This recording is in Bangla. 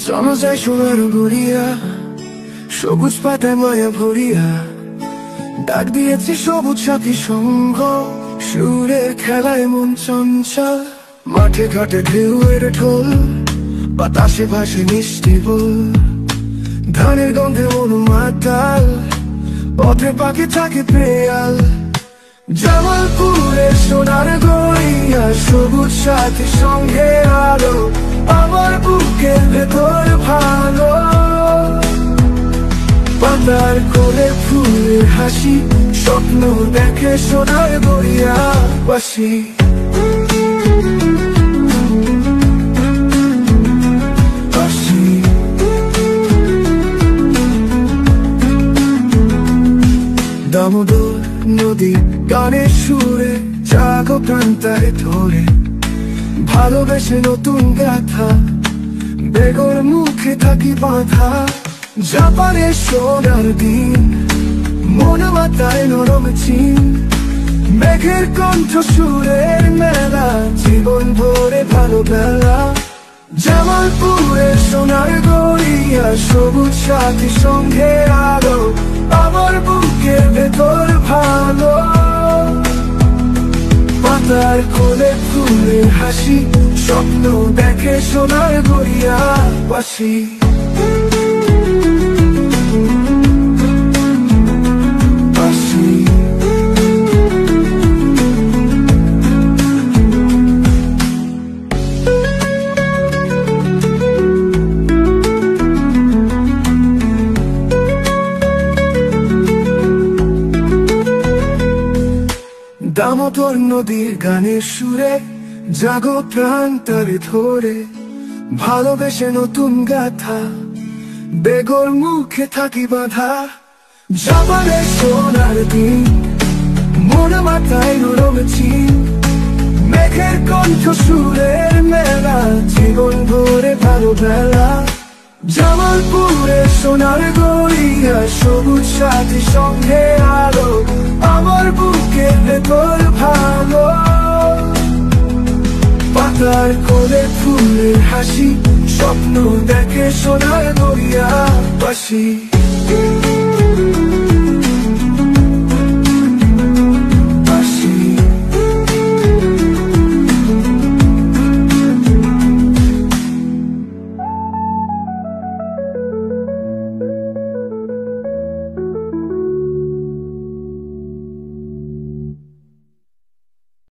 জমা যায় সোনার গড়িয়া, সবুজ পাতায় মায়া ভরিয়া। ডাক দিয়েছি সবুজ সাথী সঙ্গ, সুরের খেলায় মন চঞ্চল। মাঠে ঘাটে ঢেউয়ের ঢোল, বাতাসে ভাসে মিষ্টি বল। ধানের গন্ধে মন মাতাল, পথে পাখি থাকে পেয়াল। জামালপুরের সোনার গড়িয়া, সবুজ সাথী সঙ্গে আলো। আমার বুকের ভেতর ভালো, পাতার কোলে ফুলের হাসি। স্বপ্ন দেখে সোনার গড়িয়া বাসি। দামোদর নদী গানের সুরে, জাগো প্রান্তারে ধরে। ভালোবেসে নতুন গাথা, বেগর মুখে থাকি বাঁধা। জাপানের সোনার দিন, মন মাতায় নরম চিন। মেঘের কণ্ঠ সুরের মেলা, জীবন ভরে ভালো বেলা। জামালপুরের সোনার গড়িয়া, সবুজ সাথী সঙ্গে আলো। আমার বুকের ভেতর ভালো, পাতার কোলে ফুলের হাসি। স্বপ্ন দেখে সোনার গড়িয়া বাসি। দামোদর নদীর গানের সুরে, জাগো প্রাণ তারে ধরে। ভালোবেসে নতুন গাথা, বেগর মুখে থাকি বাঁধা। জাপানের সোনার দিন, মন মাথায় নরম চিন। মেঘের কণ্ঠ সুরের মেলা, জীবন ভরে ভালো বেলা। জামালপুরের সোনার গড়িয়া, সবুজ সাথী সঙ্গে আলো। আমার বুকের ভেতর ভালো, পাতার কোলে ফুলের হাসি। স্বপ্ন দেখে সোনার গড়িয়া বাসি।